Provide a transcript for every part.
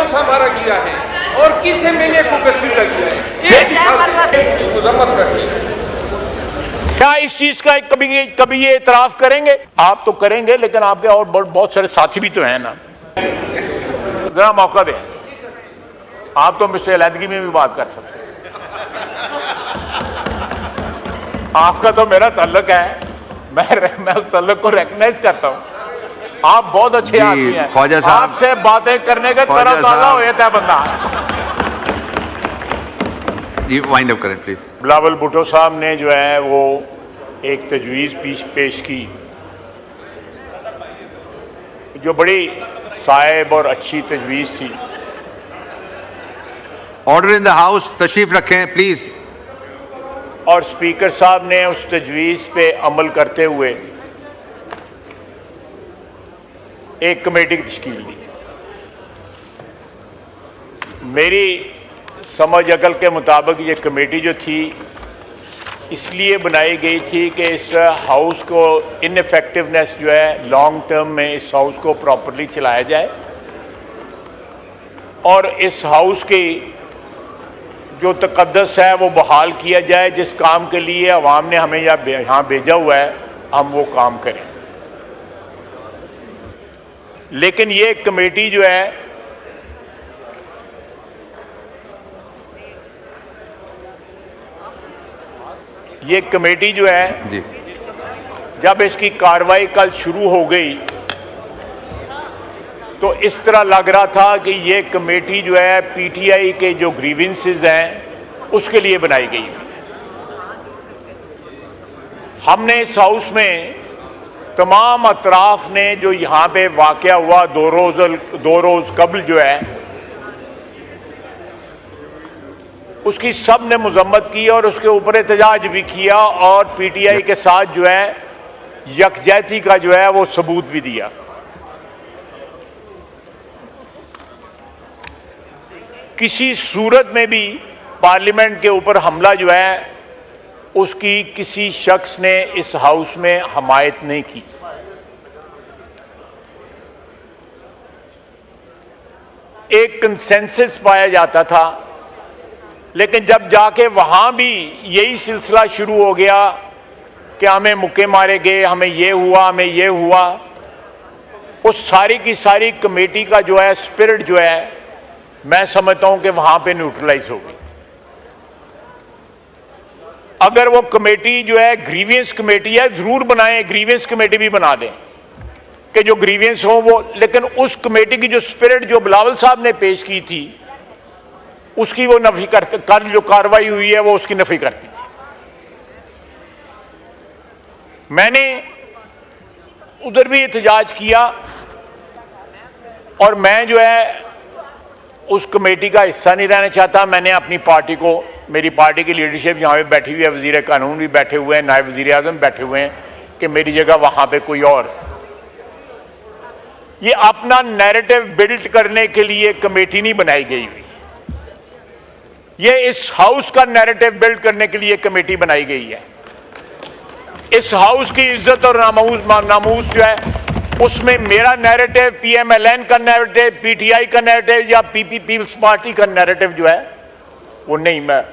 कौन सा हमारा किया है और किसे मैंने को कसीदा किया है, एक मजम्मत करनी है। क्या इस चीज का कभी ये इतराफ करेंगे? आप तो करेंगे, लेकिन आपके और बहुत सारे साथी भी तो हैं ना, जरा मौका दें। आप तो मुझसे अलहदगी में भी बात कर सकते हैं। आपका तो मेरा ताल्लुक है, मैं उस ताल्लुक को रिकॉग्नाइज करता हूं। आप बहुत अच्छे आदमी हैं, ख्वाजा साहब, आपसे बातें करने का तरह ताजा हो जाता है बंदा। जी वाइंड अप करें प्लीज। बिलावल भुट्टो साहब ने जो है वो एक तजवीज़ पेश की जो बड़ी साहिब और अच्छी तजवीज़ थी। ऑर्डर इन द हाउस, तशरीफ रखें प्लीज। और स्पीकर साहब ने उस तजवीज़ पे अमल करते हुए एक कमेटी की तश्कील दी। मेरी समझ अकल के मुताबिक ये कमेटी जो थी इसलिए बनाई गई थी कि इस हाउस को इनफेक्टिवनेस जो है लॉन्ग टर्म में इस हाउस को प्रॉपर्ली चलाया जाए और इस हाउस की जो तकद्दस है वो बहाल किया जाए। जिस काम के लिए अवाम ने हमें यहाँ भेजा हुआ है हम वो काम करें। लेकिन ये कमेटी जो है ये कमेटी जो है जी, जब इसकी कार्रवाई कल शुरू हो गई तो इस तरह लग रहा था कि ये कमेटी जो है पीटीआई के जो ग्रीवेंसेस हैं उसके लिए बनाई गई। हमने इस हाउस में तमाम अतराफ ने जो यहाँ पे वाक़या हुआ दो रोज़ कबल जो है उसकी सब ने मजम्मत की और उसके ऊपर एहतजाज भी किया और पीटीआई के साथ जो है यकजहती का जो है वो सबूत भी दिया। किसी सूरत में भी पार्लियामेंट के ऊपर हमला जो है उसकी किसी शख्स ने इस हाउस में हमायत नहीं की। एक कंसेंसस पाया जाता था, लेकिन जब जाके वहां भी यही सिलसिला शुरू हो गया कि हमें मुक्के मारे गए, हमें ये हुआ, हमें ये हुआ, उस सारी की सारी कमेटी का जो है स्पिरिट जो है मैं समझता हूं कि वहां पे न्यूट्रलाइज हो गई। अगर वो कमेटी जो है ग्रीवियंस कमेटी है, जरूर बनाएं, ग्रीवियंस कमेटी भी बना दें कि जो ग्रीवियंस हो वो, लेकिन उस कमेटी की जो स्पिरिट जो बिलावल साहब ने पेश की थी उसकी वो नफी करते, कल जो कार्रवाई हुई है वो उसकी नफी करती थी। मैंने उधर भी एहतजाज किया और मैं जो है उस कमेटी का हिस्सा नहीं रहना चाहता। मैंने अपनी पार्टी को, मेरी पार्टी की लीडरशिप यहाँ पे बैठी हुई है, वजीर कानून भी बैठे हुए हैं, नायब वजीर आजम बैठे हुए हैं कि मेरी जगह वहां पे कोई और। ये अपना नैरेटिव बिल्ड करने के लिए कमेटी नहीं बनाई गई हुई, ये इस हाउस का नैरेटिव बिल्ड करने के लिए कमेटी बनाई गई है। इस हाउस की इज्जत और नामूस जो है उसमें मेरा नैरेटिव, पीएमएलएन का नैरेटिव, पीटीआई का नैरेटिव या पीपल्स पार्टी का नैरेटिव जो है वो नहीं। मैं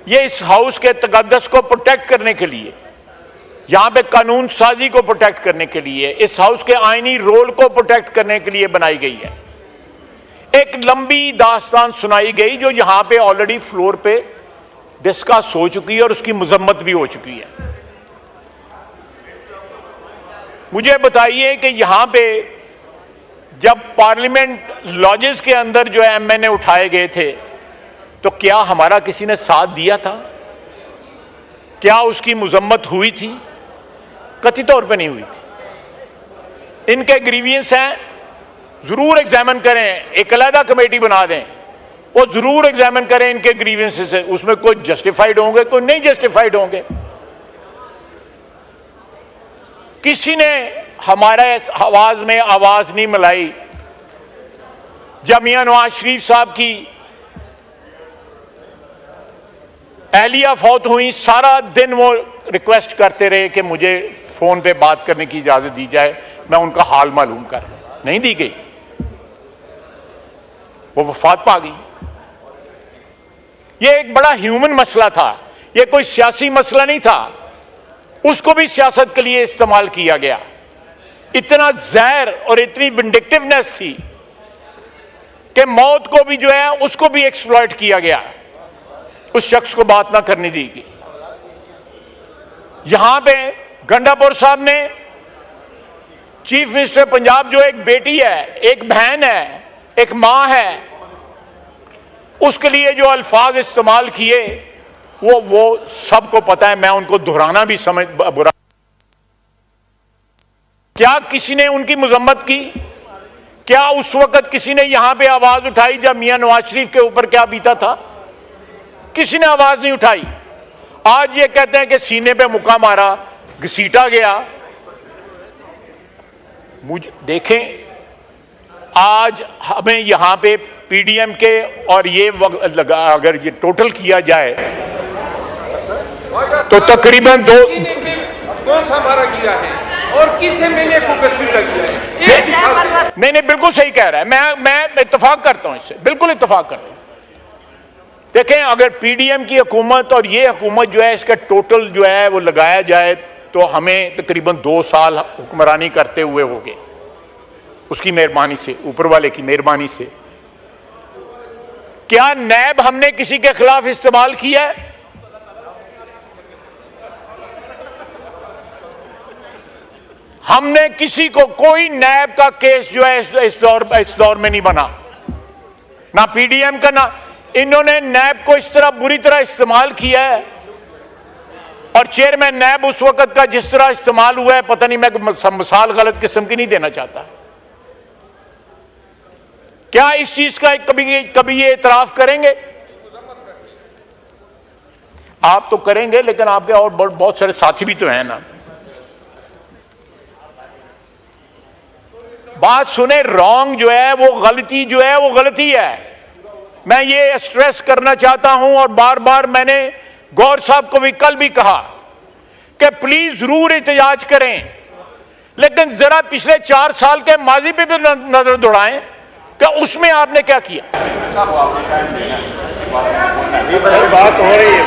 ये इस हाउस के तकद्दस को प्रोटेक्ट करने के लिए, यहां पे कानून साजी को प्रोटेक्ट करने के लिए, इस हाउस के आईनी रोल को प्रोटेक्ट करने के लिए बनाई गई है। एक लंबी दास्तान सुनाई गई जो यहां पे ऑलरेडी फ्लोर पे डिस्कस हो चुकी है और उसकी मजम्मत भी हो चुकी है। मुझे बताइए कि यहां पे जब पार्लियामेंट लॉजेस के अंदर जो है एमएनए उठाए गए थे तो क्या हमारा किसी ने साथ दिया था? क्या उसकी मजम्मत हुई थी? कथित तौर पे नहीं हुई थी। इनके ग्रीवियंस हैं, जरूर एग्जामिन करें, एक अलग कमेटी बना दें, वो जरूर एग्जामिन करें इनके ग्रीवियंसेस है, उसमें कोई जस्टिफाइड होंगे, कोई नहीं जस्टिफाइड होंगे। किसी ने हमारे आवाज में आवाज नहीं मिलाई। जब मियां नवाज शरीफ साहब की अहलिया फौत हुई, सारा दिन वो रिक्वेस्ट करते रहे कि मुझे फोन पे बात करने की इजाजत दी जाए, मैं उनका हाल मालूम कर लूं। नहीं दी गई, वो वफात पा गई। ये एक बड़ा ह्यूमन मसला था, ये कोई सियासी मसला नहीं था, उसको भी सियासत के लिए इस्तेमाल किया गया। इतना जहर और इतनी विंडिक्टिवनेस थी कि मौत को भी जो है उसको भी एक्सप्लॉइट किया गया, उस शख्स को बात ना करने दी गई। यहां पे गंडापुर साहब ने चीफ मिनिस्टर पंजाब, जो एक बेटी है, एक बहन है, एक मां है, उसके लिए जो अल्फाज इस्तेमाल किए वो सबको पता है, मैं उनको दोहराना भी समझ बुरा। क्या किसी ने उनकी मजम्मत की? क्या उस वक्त किसी ने यहां पे आवाज उठाई जब मियां नवाज शरीफ के ऊपर क्या बीता था? किसी ने आवाज नहीं उठाई। आज ये कहते हैं कि सीने पे मुक्का मारा, घसीटा गया। मुझे देखें, आज हमें यहां पे पीडीएम के और ये अगर ये टोटल किया जाए तो तकरीबन कौन सा हमारा किया है और किसे मैंने को कसूर किया है? नहीं, बिल्कुल सही कह रहा है। मैं इत्तेफाक करता हूं इससे, बिल्कुल इत्तेफाक करता हूं। देखें, अगर पीडीएम की हुकूमत और ये हुकूमत जो है, इसका टोटल जो है वो लगाया जाए तो हमें तकरीबन 2 साल हुक्मरानी करते हुए हो गए, उसकी मेहरबानी से, ऊपर वाले की मेहरबानी से। क्या नैब हमने किसी के खिलाफ इस्तेमाल किया है? हमने किसी को, कोई नैब का केस जो है इस दौर में नहीं बना, ना पीडीएम का, ना इन्होंने नैब को इस तरह बुरी तरह इस्तेमाल किया है। और चेयरमैन नैब उस वक्त का जिस तरह इस्तेमाल हुआ है, पता नहीं, मैं मिसाल गलत किस्म की नहीं देना चाहता। क्या इस चीज का कभी ये इतराफ करेंगे? आप तो करेंगे, लेकिन आपके और बहुत सारे साथी भी तो हैं ना। बात सुने, रॉन्ग जो है वो गलती जो है वो गलती है। मैं ये स्ट्रेस करना चाहता हूं, और बार बार मैंने गौर साहब को भी कल भी कहा कि प्लीज जरूर एहतजाज करें, लेकिन जरा पिछले 4 साल के माजी पे भी नजर दौड़ाएं कि उसमें आपने क्या किया। बात हो रही है,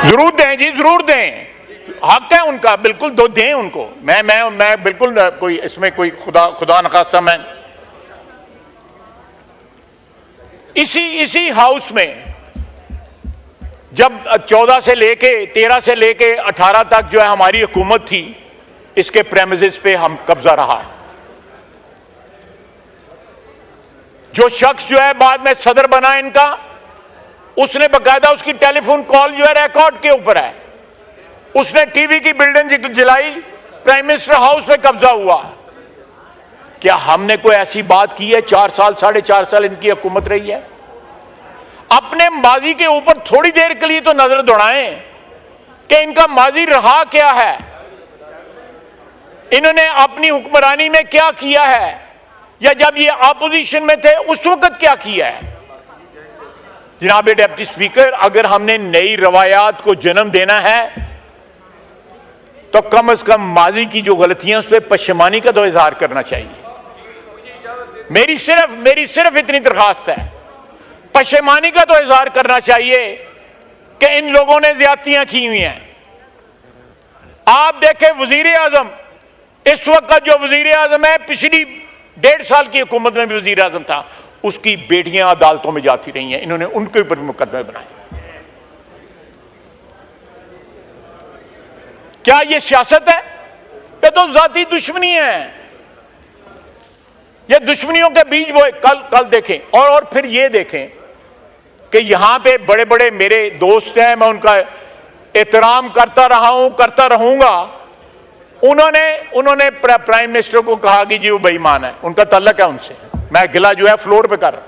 जरूर दें जी, जरूर दें, हक है उनका, बिल्कुल दो दें उनको। मैं बिल्कुल कोई इसमें कोई खुदा नखास्ता, मैं इसी हाउस में जब 14 से लेके 13 से लेके 18 तक जो है हमारी हुकूमत थी, इसके प्रेमिसेस पे हम कब्जा रहा है। जो शख्स जो है बाद में सदर बना इनका, उसने बकायदा उसकी टेलीफोन कॉल जो है रिकॉर्ड के ऊपर है, उसने टीवी की बिल्डिंग जलाई, प्राइम मिनिस्टर हाउस में कब्जा हुआ। क्या हमने कोई ऐसी बात की है? 4 साल 4.5 साल इनकी हुकूमत रही है। अपने माजी के ऊपर थोड़ी देर के लिए तो नजर दौड़ाएं कि इनका माजी रहा क्या है, इन्होंने अपनी हुक्मरानी में क्या किया है, या जब ये अपोजिशन में थे उस वक्त क्या किया है। जनाब डिप्टी स्पीकर, अगर हमने नई रवायात को जन्म देना है तो कम से कम माजी की जो गलतियां उस पर पशेमानी का तो इजहार करना चाहिए। मेरी सिर्फ इतनी दरखास्त है, पशेमानी का तो इजहार करना चाहिए कि इन लोगों ने ज्यादतियां की हुई हैं। आप देखें, वजीर आजम, इस वक्त का जो वजीर आजम है, पिछली 1.5 साल की हुकूमत में भी वजीर आजम था, उसकी बेटियां अदालतों में जाती रही हैं, इन्होंने उनके ऊपर मुकदमे बनाए। क्या ये सियासत है? ये तो जाती दुश्मनी है। ये दुश्मनियों के बीच वो कल देखें, और फिर ये देखें कि यहां पे बड़े बड़े मेरे दोस्त हैं, मैं उनका एहतराम करता रहा हूं, करता रहूंगा। उन्होंने प्राइम मिनिस्टर को कहा कि जी वो बेईमान है, उनका तल्लक है उनसे। मैं गिला जो है फ्लोर पे कर रहा,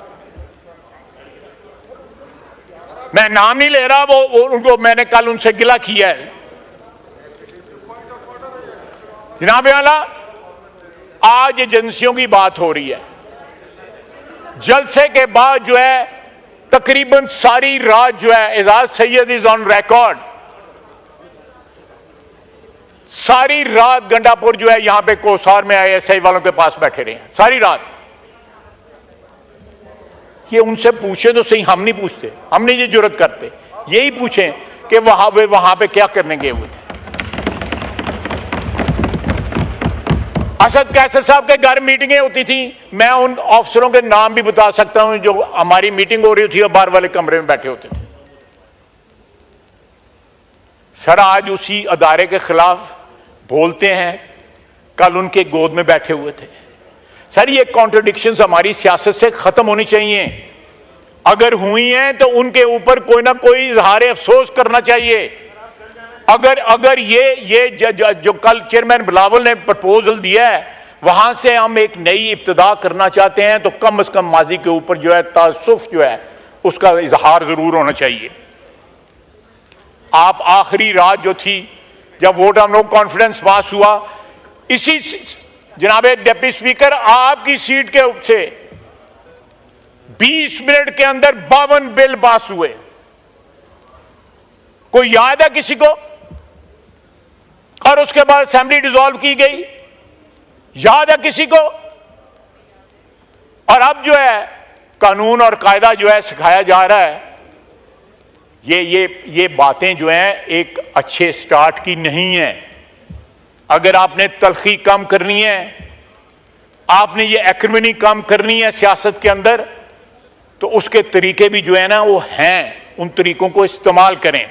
मैं नाम नहीं ले रहा, वो उनको मैंने कल उनसे गिला किया है। जनाब आला, आज एजेंसियों की बात हो रही है। जलसे के बाद जो है तकरीबन सारी रात जो है Ejaz Syed is on record, सारी रात गंडापुर जो है यहां पे कोसार में ISI वालों के पास बैठे रहे हैं सारी रात। ये उनसे पूछे तो सही, हम नहीं पूछते, हम नहीं ये जुर्रत करते। यही पूछें कि वहां पे क्या करने गए हुए थे। असद कैसर साहब के घर मीटिंगें होती थी, मैं उन अफसरों के नाम भी बता सकता हूं जो हमारी मीटिंग हो रही थी और बाहर वाले कमरे में बैठे होते थे। सर आज उसी अदारे के खिलाफ बोलते हैं, कल उनके गोद में बैठे हुए थे। सर ये कॉन्ट्रडिक्शंस हमारी सियासत से खत्म होनी चाहिए। अगर हुई हैं तो उनके ऊपर कोई ना कोई इजहार अफसोस करना चाहिए। अगर ये जो कल चेयरमैन बिलावल ने प्रपोजल दिया है वहां से हम एक नई इब्तिदा करना चाहते हैं तो कम से कम माजी के ऊपर जो है तासुफ जो है उसका इजहार जरूर होना चाहिए। आप आखिरी रात जो थी जब वोट हम लोग कॉन्फ्रेंस पास हुआ, इसी जनाब डिप्टी स्पीकर आपकी सीट के से 20 मिनट के अंदर 52 बिल पास हुए। कोई याद है किसी को? और उसके बाद असेंबली डिसॉल्व की गई, याद है किसी को? और अब जो है कानून और कायदा जो है सिखाया जा रहा है। ये बातें जो हैं एक अच्छे स्टार्ट की नहीं है। अगर आपने तलखी कम करनी है, आपने ये एक्रिमनी कम करनी है सियासत के अंदर, तो उसके तरीके भी जो है ना वो हैं, उन तरीकों को इस्तेमाल करें।